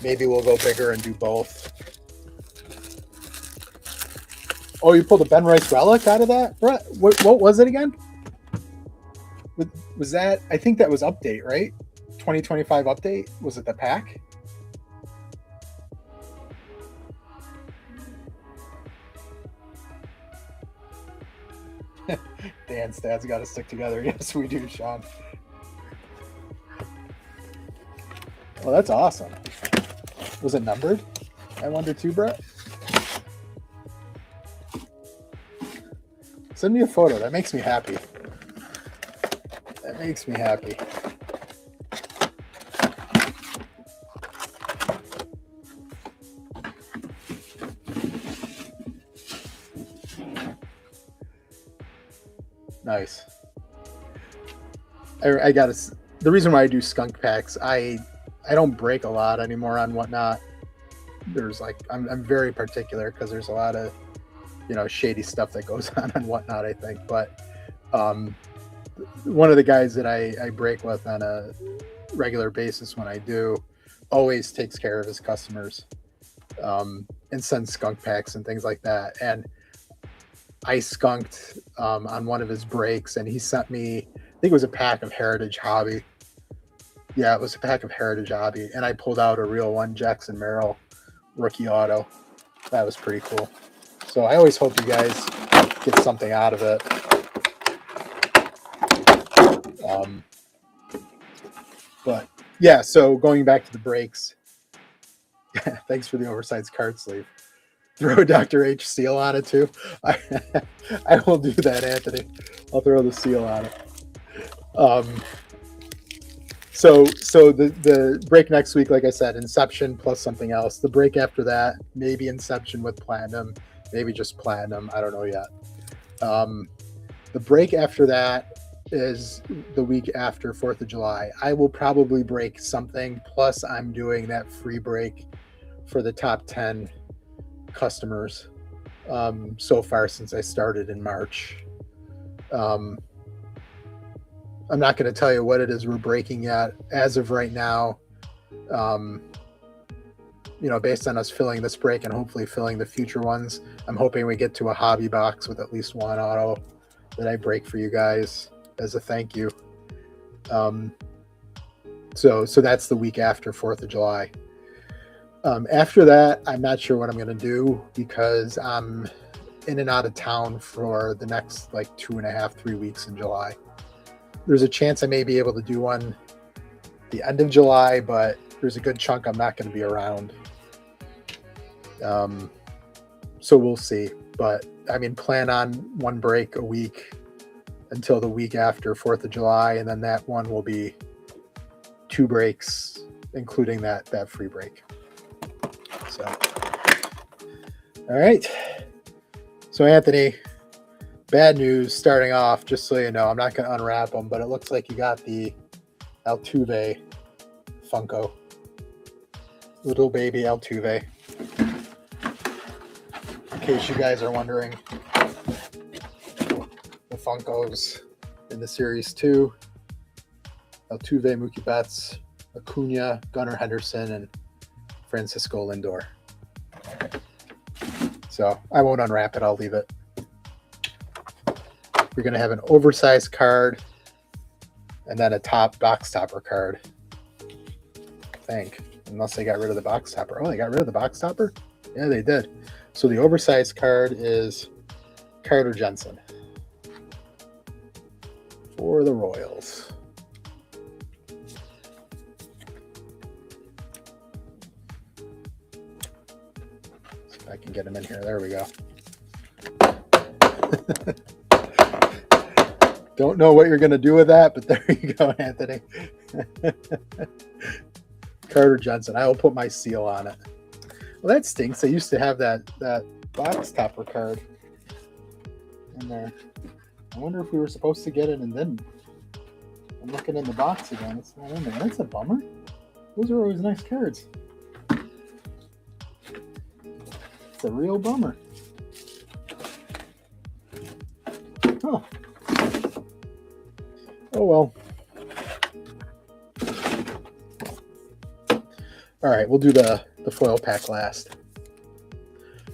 Maybe we'll go bigger and do both. Oh, you pulled a Ben Rice relic out of that, Brett? What was it again? Was that? I think that was update, right? 2025 update. Was it the pack? Dan stats got to stick together. Yes, we do, Sean. Well, that's awesome. Was it numbered? I wonder too, Brett. Send me a photo. That makes me happy. That makes me happy. Nice. I gotta. The reason why I do skunk packs, I don't break a lot anymore on Whatnot. There's like I'm very particular because there's a lot of, you know, shady stuff that goes on Whatnot, I think. But one of the guys that I break with on a regular basis when I do always takes care of his customers. and send skunk packs and things like that. And I skunked on one of his breaks, and he sent me, I think it was a pack of Heritage Hobby. Yeah, it was a pack of Heritage Hobby, and I pulled out a real one, Jackson Merrill rookie auto. That was pretty cool. So I always hope you guys get something out of it. But yeah, so going back to the breaks, thanks for the oversized card sleeve. Throw a Dr. H seal on it too. I will do that, Anthony. I'll throw the seal on it. So the break next week, like I said, Inception plus something else. The break after that, maybe Inception with Platinum, maybe just Platinum. I don't know yet. The break after that is the week after 4th of July. I will probably break something. Plus, I'm doing that free break for the top 10 customers so far since I started in March. I'm not going to tell you what it is we're breaking yet. As of right now, based on us filling this break and hopefully filling the future ones, I'm hoping we get to a hobby box with at least one auto that I break for you guys as a thank you. So that's the week after 4th of July. After that, I'm not sure what I'm going to do because I'm in and out of town for the next 2.5, 3 weeks in July. There's a chance I may be able to do one the end of July, but there's a good chunk I'm not going to be around. So we'll see. But I mean, plan on one break a week until the week after 4th of July, and then that one will be 2 breaks, including that free break. So, all right. So Anthony, bad news starting off, just so you know, I'm not going to unwrap them, but it looks like you got the Altuve Funko. Little baby Altuve. In case you guys are wondering, the Funkos in the Series 2, Altuve, Mookie Betts, Acuna, Gunnar Henderson, and Francisco Lindor. So I won't unwrap it, I'll leave it. You're going to have an oversized card and then a top box topper card. I think. Unless they got rid of the box topper. Oh, they got rid of the box topper? Yeah, they did. So the oversized card is Carter Jensen for the Royals. See if I can get him in here. There we go. Don't know what you're going to do with that, but there you go, Anthony. Carter Jensen. I will put my seal on it. Well, that stinks. I used to have that box topper card in there. I wonder if we were supposed to get it and then I'm looking in the box again. It's not in there. That's a bummer. Those are always nice cards. It's a real bummer. Huh. Oh well. All right, we'll do the foil pack last.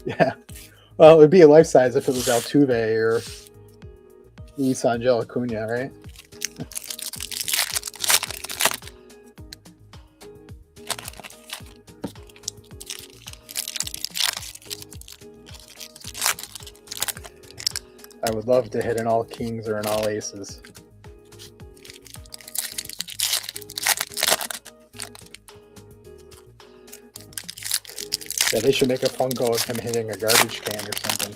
Yeah. Well, it would be a life size if it was Altuve or Luis Angel Acuna, right? I would love to hit an all kings or an all aces. Yeah, they should make a Funko of him hitting a garbage can or something.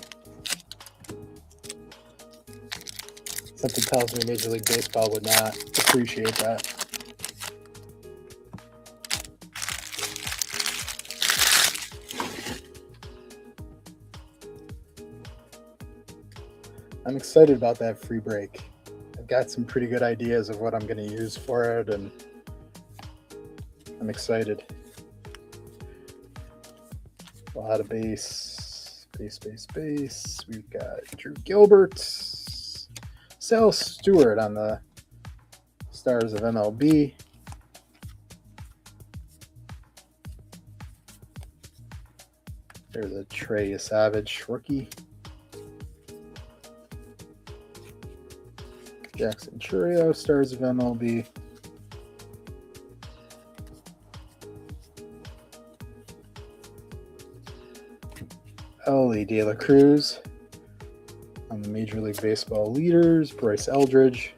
Something tells me Major League Baseball would not appreciate that. I'm excited about that free break. I've got some pretty good ideas of what I'm going to use for it, and I'm excited. A lot of base. We've got Drew Gilbert, Sal Stewart on the Stars of MLB. There's a Trey Savage rookie. Jackson Churio, Stars of MLB. Ellie De La Cruz on the Major League Baseball leaders. Bryce Eldridge.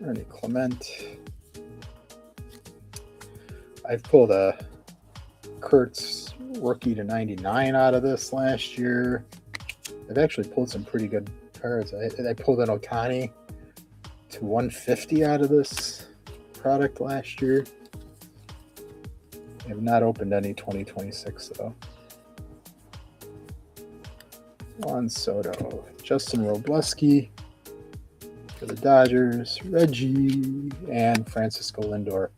Ernie Clement. I pulled a Kurtz rookie to 99 out of this last year. I've actually pulled some pretty good cards. I pulled an Ohtani to 150 out of this product last year. I have not opened any 2026 though. Juan Soto, Justin Robleski for the Dodgers, Reggie, and Francisco Lindor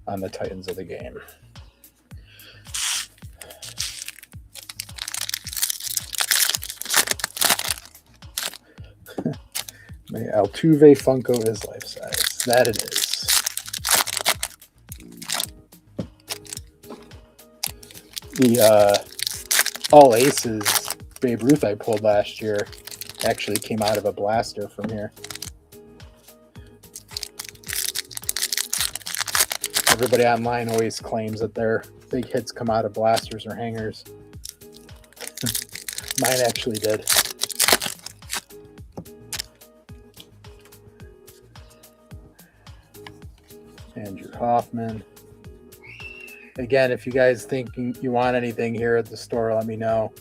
on the Titans of the game. My Altuve Funko is life size. That it is. The All Aces Babe Ruth I pulled last year actually came out of a blaster from here. Everybody online always claims that their big hits come out of blasters or hangers. Mine actually did. Andrew Hoffman. Again, if you guys think you want anything here at the store, let me know.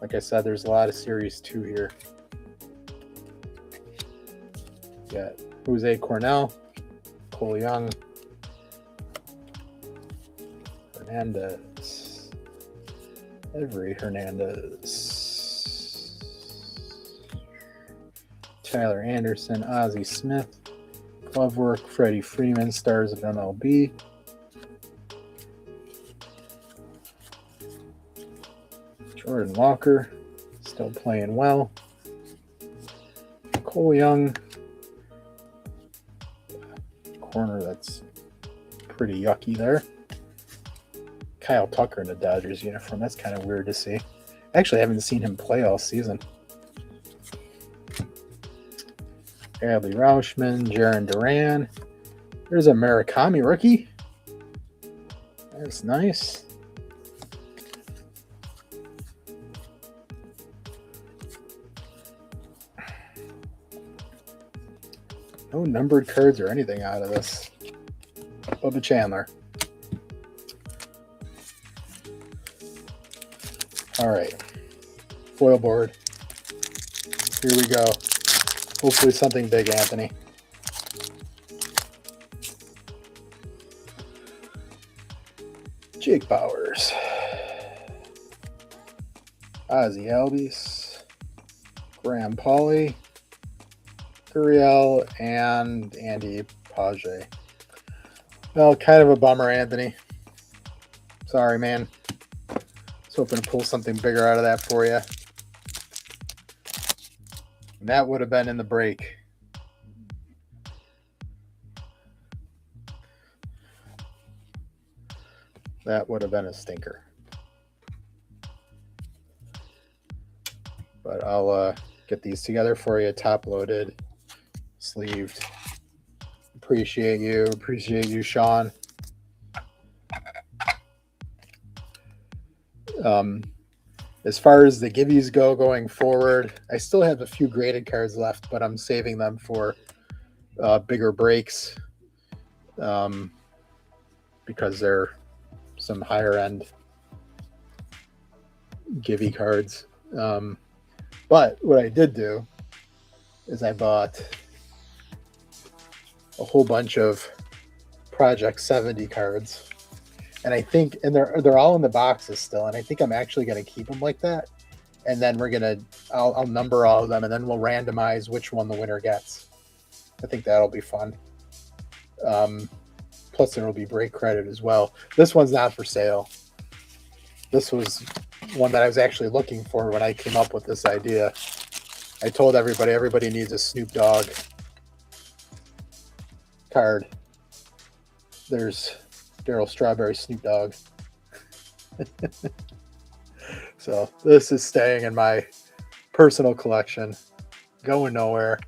Like I said, there's a lot of Series 2 here. Got Jose Cornell, Cole Young, Hernandez, Every Hernandez, Tyler Anderson, Ozzie Smith, Glove Work, Freddie Freeman, Stars of MLB. Jordan Walker, still playing well. Cole Young, corner that's pretty yucky there. Kyle Tucker in the Dodgers uniform, that's kind of weird to see. Actually, I haven't seen him play all season. Adley Rauschman, Jaron Duran. There's a Murakami rookie. That's nice. No numbered cards or anything out of this. Bubba Chandler. All right. Foil board. Here we go. Hopefully something big, Anthony. Jake Bowers. Ozzie Albies. Graham Pauley. Gurriel, and Andy Page. Well, kind of a bummer, Anthony. Sorry, man. I was hoping to pull something bigger out of that for you. And that would have been in the break. That would have been a stinker. But I'll get these together for you, top loaded, sleeved. Appreciate you, Sean. As far as the gibbies go going forward, I still have a few graded cards left, but I'm saving them for bigger breaks because they're some higher end gibby cards. But what I did do is I bought a whole bunch of Project 70 cards. And I think, and they're all in the boxes still, and I think I'm actually going to keep them like that. And then I'll number all of them, and then we'll randomize which one the winner gets. I think that'll be fun. Plus, there will be break credit as well. This one's not for sale. This was one that I was actually looking for when I came up with this idea. I told everybody needs a Snoop Dogg card. There's Darryl Strawberry, Snoop Dogg. So this is staying in my personal collection, going nowhere.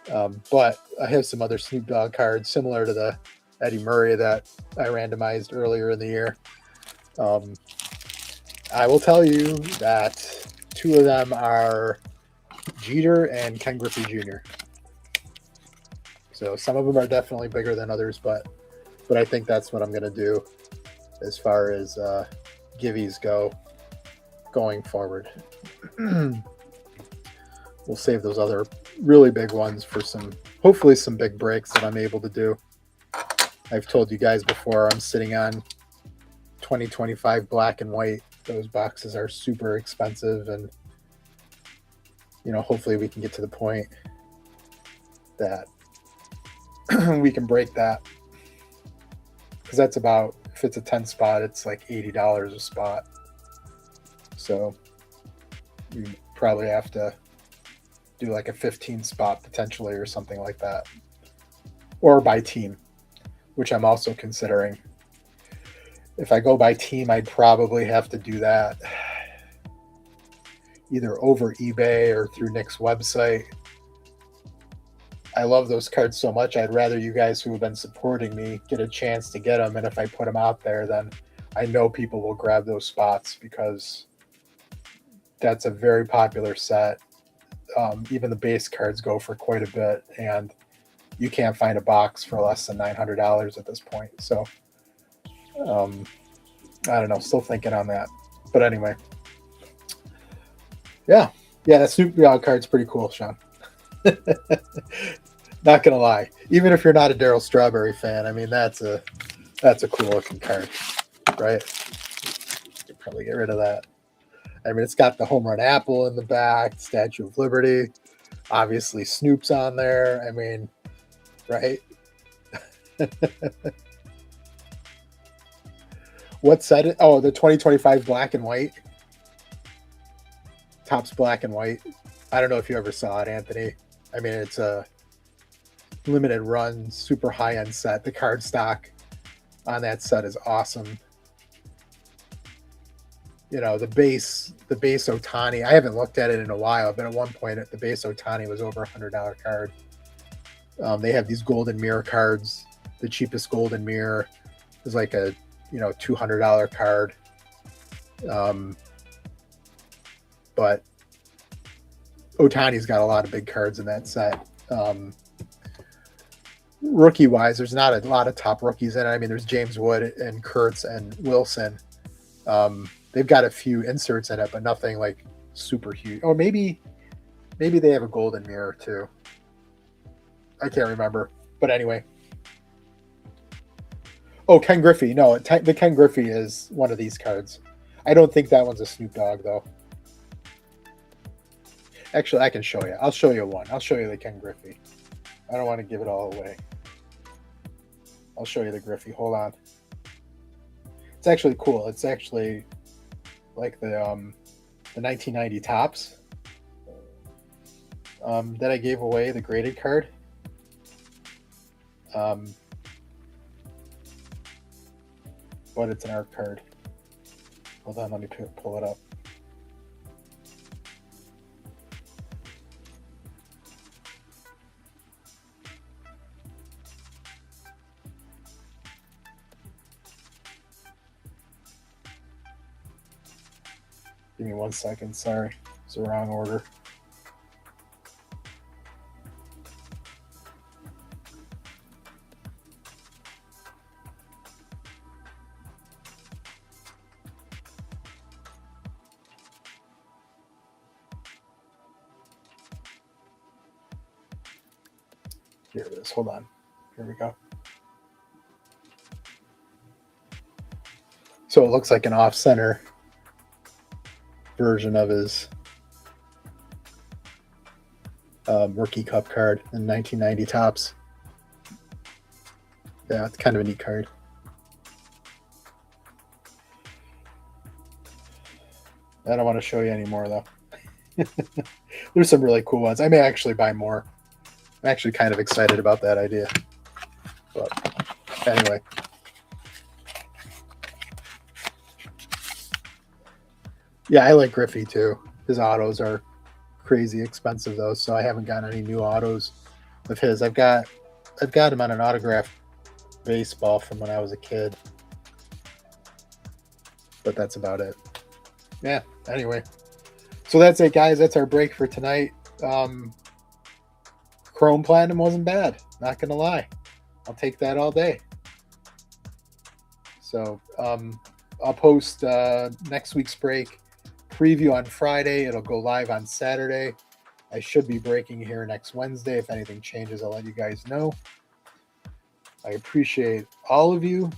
But I have some other Snoop Dogg cards similar to the Eddie Murray that I randomized earlier in the year. I will tell you that two of them are Jeter and Ken Griffey Jr. So some of them are definitely bigger than others, but I think that's what I'm going to do as far as giveies go going forward. We'll save those other really big ones for hopefully some big breaks that I'm able to do. I've told you guys before, I'm sitting on 2025 black and white. Those boxes are super expensive, and hopefully we can get to the point that we can break that, because that's about, if it's a 10 spot, it's like $80 a spot. So you probably have to do like a 15 spot potentially or something like that, or by team, which I'm also considering. If I go by team, I'd probably have to do that either over eBay or through Nick's website. I love those cards so much. I'd rather you guys who have been supporting me get a chance to get them. And if I put them out there, then I know people will grab those spots, because that's a very popular set. Even the base cards go for quite a bit, and you can't find a box for less than $900 at this point. So, I don't know. Still thinking on that. But anyway. Yeah, that Snoop Dogg card's pretty cool, Sean. Not gonna lie. Even if you're not a Darryl Strawberry fan, I mean, that's a cool looking card, right? Could probably get rid of that. I mean, it's got the home run apple in the back, Statue of Liberty. Obviously, Snoop's on there. I mean, right? What set? Oh, the 2025 black and white. Topps black and white. I don't know if you ever saw it, Anthony. I mean, it's a limited run, super high end set. The card stock on that set is awesome. The base Ohtani, I haven't looked at it in a while, but at one point the base Ohtani was over $100 card. They have these golden mirror cards. The cheapest golden mirror is like a $200 card. But Ohtani's got a lot of big cards in that set. Rookie wise, there's not a lot of top rookies in it. I mean, there's James Wood and Kurtz and Wilson. They've got a few inserts in it, but nothing like super huge. Oh, maybe they have a golden mirror too. I can't remember. But anyway. Oh, Ken Griffey. No, the Ken Griffey is one of these cards. I don't think that one's a Snoop Dogg, though. Actually, I can show you. I'll show you one. I'll show you the Ken Griffey. I don't want to give it all away. I'll show you the Griffey. Hold on. It's actually cool. It's actually like the 1990 Topps that I gave away, the graded card. But it's an art card. Hold on, let me pull it up. Give me 1 second. Sorry, it's the wrong order. Here it is. Hold on. Here we go. So it looks like an off-center version of his rookie cup card in 1990 Topps. Yeah, it's kind of a neat card. I don't want to show you any more, though. There's some really cool ones. I may actually buy more. I'm actually kind of excited about that idea. But anyway. Yeah, I like Griffey too. His autos are crazy expensive though, so I haven't gotten any new autos of his. I've got him on an autographed baseball from when I was a kid, but that's about it. Yeah. Anyway, so that's it, guys. That's our break for tonight. Chrome Platinum wasn't bad. Not gonna lie, I'll take that all day. So I'll post next week's break preview on Friday. It'll go live on Saturday. I should be breaking here next Wednesday. If anything changes, I'll let you guys know. I appreciate all of you.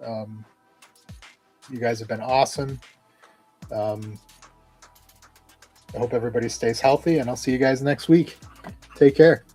You guys have been awesome. I hope everybody stays healthy, and I'll see you guys next week. Take care.